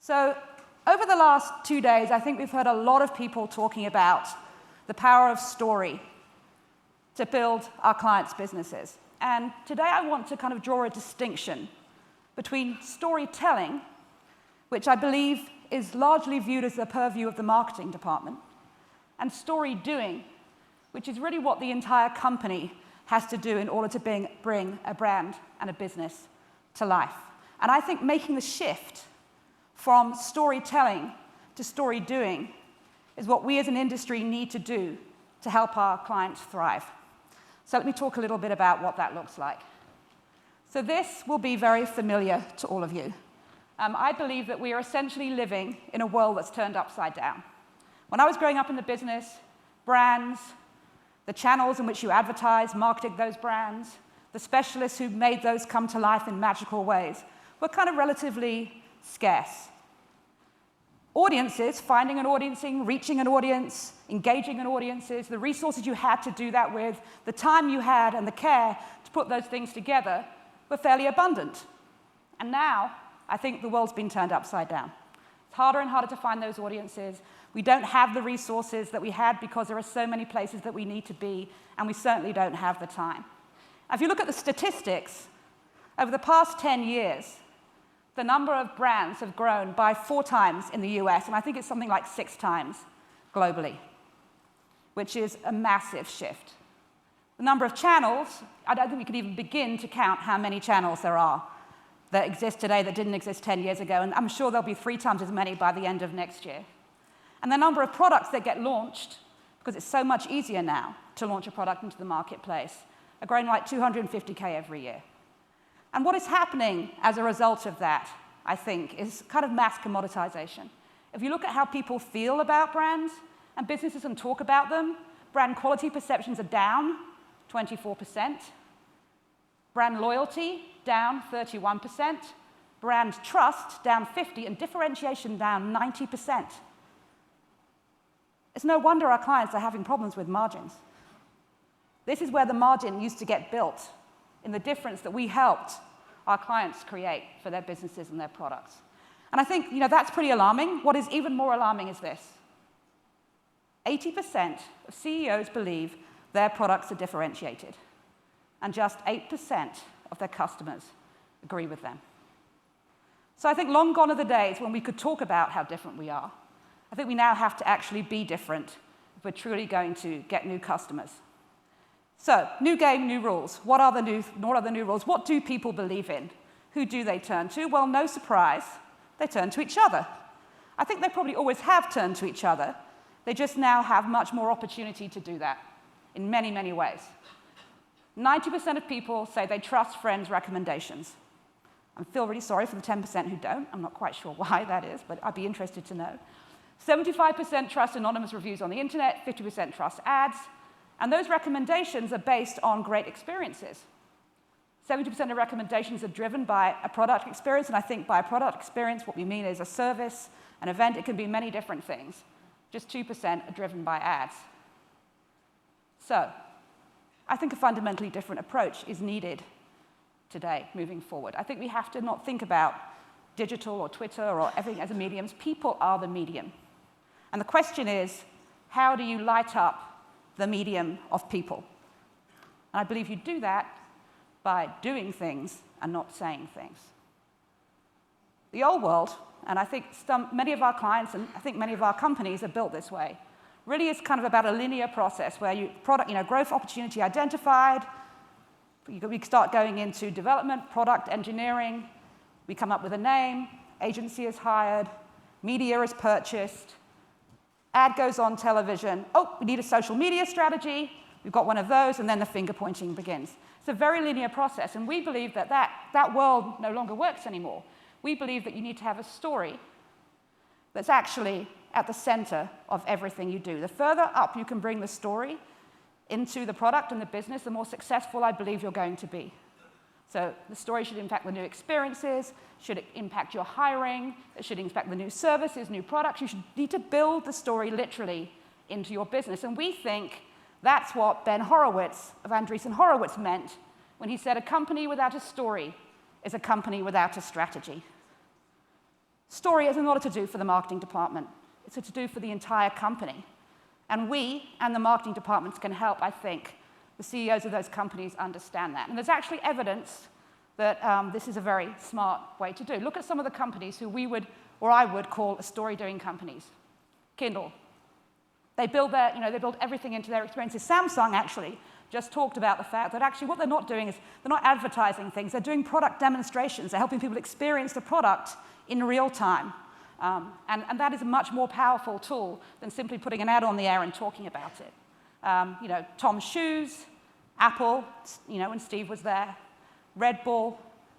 So over the last 2 days, I think we've heard a lot of people talking about the power of story to build our clients' businesses. And today I want to kind of draw a distinction between storytelling, which I believe is largely viewed as the purview of the marketing department, and story doing, which is really what the entire company has to do in order to bring a brand and a business to life. And I think making the shift from storytelling to story doing is what we as an industry need to do to help our clients thrive. So let me talk a little bit about what that looks like. So this will be very familiar to all of you. I believe that we are essentially living in a world that's turned upside down. When I was growing up in the business, brands, the channels in which you advertise, marketed those brands, the specialists who made those come to life in magical ways were kind of relatively scarce. Audiences, finding an audience, reaching an audience, engaging in audiences, the resources you had to do that with, the time you had and the care to put those things together were fairly abundant. And now, I think the world's been turned upside down. It's harder and harder to find those audiences. We don't have the resources that we had because there are so many places that we need to be, and we certainly don't have the time. If you look at the statistics, over the past 10 years, the number of brands have grown by 4 times in the US, and I think it's something like 6 times globally, which is a massive shift. The number of channels, I don't think we could even begin to count how many channels there are that exist today that didn't exist 10 years ago, and I'm sure there'll be 3 times as many by the end of next year. And the number of products that get launched, because it's so much easier now to launch a product into the marketplace, are growing like 250K every year. And what is happening as a result of that, I think, is kind of mass commoditization. If you look at how people feel about brands and businesses and talk about them, brand quality perceptions are down 24%, brand loyalty down 31%, brand trust down 50%, and differentiation down 90%. It's no wonder our clients are having problems with margins. This is where the margin used to get built, in the difference that we helped our clients create for their businesses and their products. And I think that's pretty alarming. What is even more alarming is this. 80% of CEOs believe their products are differentiated, and just 8% of their customers agree with them. So I think long gone are the days when we could talk about how different we are. I think we now have to actually be different if we're truly going to get new customers. So, new game, new rules. What are the new rules? What do people believe in? Who do they turn to? Well, no surprise, they turn to each other. I think they probably always have turned to each other. They just now have much more opportunity to do that in many, many ways. 90% of people say they trust friends' recommendations. I feel really sorry for the 10% who don't. I'm not quite sure why that is, but I'd be interested to know. 75% trust anonymous reviews on the internet, 50% trust ads. And those recommendations are based on great experiences. 70% of recommendations are driven by a product experience, and I think by a product experience, what we mean is a service, an event. It can be many different things. Just 2% are driven by ads. So, I think a fundamentally different approach is needed today, moving forward. I think we have to not think about digital or Twitter or everything as a medium. People are the medium. And the question is, how do you light up the medium of people? And I believe you do that by doing things and not saying things. The old world, and I think many of our clients and I think many of our companies are built this way, really is kind of about a linear process where growth opportunity identified, we start going into development, product engineering, we come up with a name, agency is hired, media is purchased, ad goes on television. Oh, we need a social media strategy. We've got one of those, and then the finger pointing begins. It's a very linear process, and we believe that world no longer works anymore. We believe that you need to have a story that's actually at the center of everything you do. The further up you can bring the story into the product and the business, the more successful I believe you're going to be. So the story should impact the new experiences, should impact your hiring, it should impact the new services, new products. You should need to build the story literally into your business. And we think that's what Ben Horowitz of Andreessen Horowitz meant when he said a company without a story is a company without a strategy. Story is not a to-do for the marketing department. It's a to-do for the entire company. And we and the marketing departments can help, I think, the CEOs of those companies understand that. And there's actually evidence that this is a very smart way to do. Look at some of the companies who we would, or I would, call story-doing companies. Kindle. They build they build everything into their experiences. Samsung, actually, just talked about the fact that actually what they're not doing is they're not advertising things. They're doing product demonstrations. They're helping people experience the product in real time. And that is a much more powerful tool than simply putting an ad on the air and talking about it. Tom's Shoes, Apple, when Steve was there, Red Bull,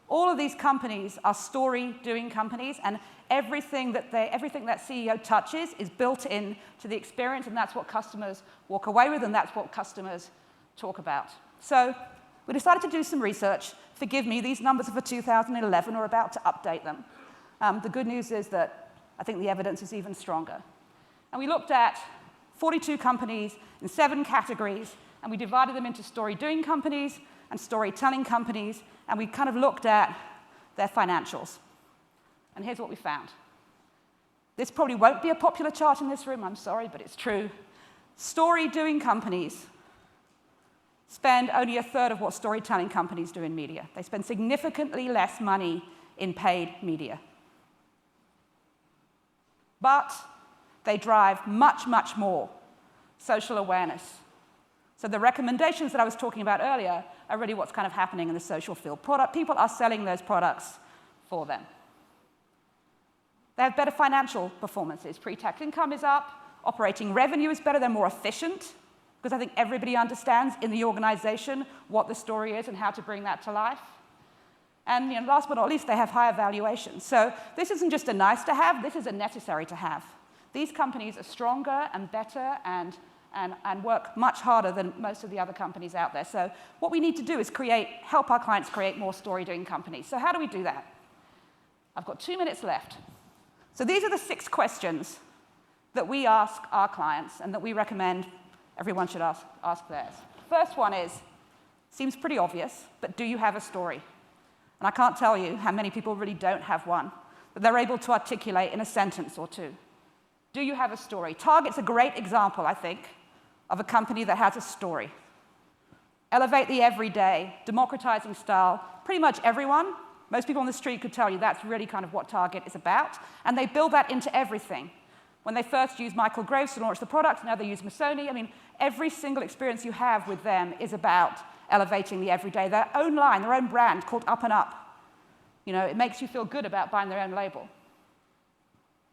all of these companies are story-doing companies, and everything that CEO touches is built into the experience, and that's what customers walk away with, and that's what customers talk about. So we decided to do some research. Forgive me, these numbers are for 2011. We're about to update them. The good news is that I think the evidence is even stronger. And we looked at 42 companies in 7 categories, and we divided them into story-doing companies and storytelling companies, and we kind of looked at their financials. And here's what we found. This probably won't be a popular chart in this room, I'm sorry, but it's true. Story-doing companies spend only a third of what storytelling companies do in media. They spend significantly less money in paid media. But they drive much, much more social awareness. So the recommendations that I was talking about earlier are really what's kind of happening in the social field. People are selling those products for them. They have better financial performances. Pre-tax income is up. Operating revenue is better. They're more efficient, because I think everybody understands in the organization what the story is and how to bring that to life. And last but not least, they have higher valuations. So this isn't just a nice to have. This is a necessary to have. These companies are stronger and better and work much harder than most of the other companies out there. So what we need to do is help our clients create more story-doing companies. So how do we do that? I've got 2 minutes left. So these are the 6 questions that we ask our clients and that we recommend everyone should ask theirs. First one seems pretty obvious, but do you have a story? And I can't tell you how many people really don't have one that they're able to articulate in a sentence or 2. Do you have a story? Target's a great example, I think, of a company that has a story. Elevate the everyday, democratizing style. Pretty much everyone, most people on the street could tell you that's really kind of what Target is about. And they build that into everything. When they first used Michael Graves to launch the product, now they use Missoni. I mean, every single experience you have with them is about elevating the everyday. Their own line, their own brand called Up and Up. It makes you feel good about buying their own label.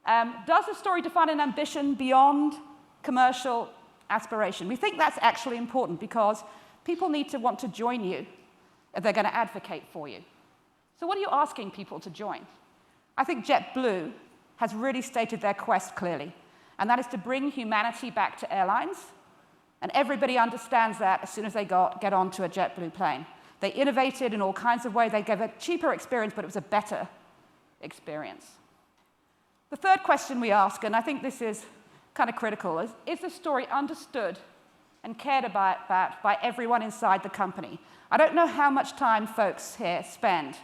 Does the story define an ambition beyond commercial aspiration? We think that's actually important because people need to want to join you if they're going to advocate for you. So what are you asking people to join? I think JetBlue has really stated their quest clearly, and that is to bring humanity back to airlines, and everybody understands that as soon as they get onto a JetBlue plane. They innovated in all kinds of ways. They gave a cheaper experience, but it was a better experience. The third question we ask, and I think this is kind of critical, is the story understood and cared about by everyone inside the company? I don't know how much time folks here spend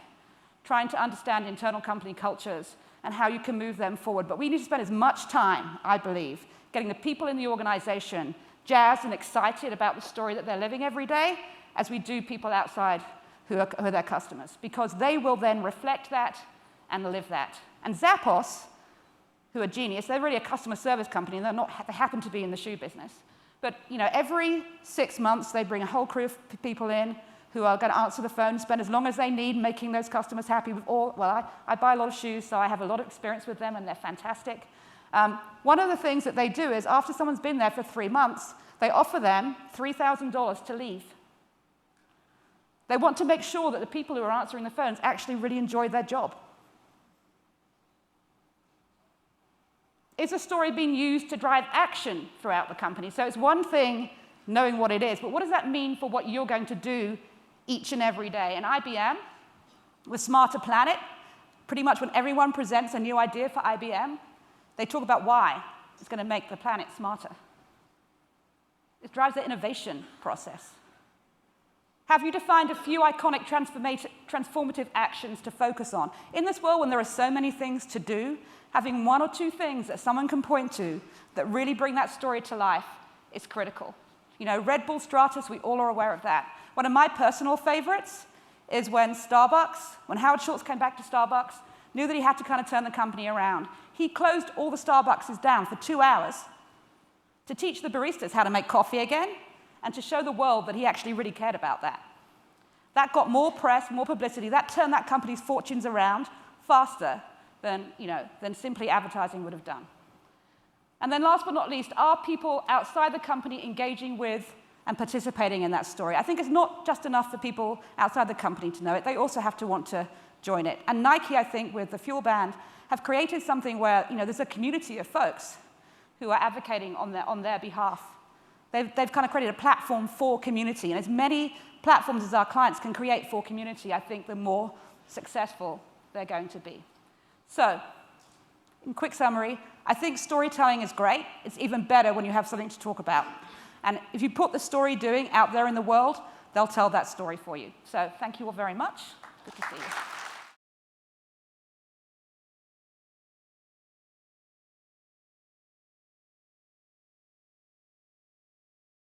trying to understand internal company cultures and how you can move them forward, but we need to spend as much time, I believe, getting the people in the organization jazzed and excited about the story that they're living every day as we do people outside who are their customers, because they will then reflect that and live that. And Zappos, who are genius, they're really a customer service company, and they happen to be in the shoe business. But every 6 months, they bring a whole crew of people in who are going to answer the phone, spend as long as they need making those customers happy with I buy a lot of shoes, so I have a lot of experience with them, and they're fantastic. One of the things that they do is after someone's been there for 3 months, they offer them $3,000 to leave. They want to make sure that the people who are answering the phones actually really enjoy their job. Is a story being used to drive action throughout the company? So it's one thing knowing what it is, but what does that mean for what you're going to do each and every day? And IBM, with Smarter Planet, pretty much when everyone presents a new idea for IBM, they talk about why it's going to make the planet smarter. It drives the innovation process. Have you defined a few iconic transformative actions to focus on? In this world when there are so many things to do, having one or two things that someone can point to that really bring that story to life is critical. You know, Red Bull Stratus, we all are aware of that. One of my personal favorites is when Howard Schultz came back to Starbucks, knew that he had to kind of turn the company around. He closed all the Starbucks down for 2 hours to teach the baristas how to make coffee again, and to show the world that he actually really cared about that. That got more press, more publicity. That turned that company's fortunes around faster than simply advertising would have done. And then last but not least, are people outside the company engaging with and participating in that story? I think it's not just enough for people outside the company to know it. They also have to want to join it. And Nike, I think, with the Fuel Band, have created something where there's a community of folks who are advocating on their behalf. They've kind of created a platform for community, and as many platforms as our clients can create for community, I think the more successful they're going to be. So, in quick summary, I think storytelling is great. It's even better when you have something to talk about. And if you put the Storydoing out there in the world, they'll tell that story for you. So thank you all very much. Good to see you.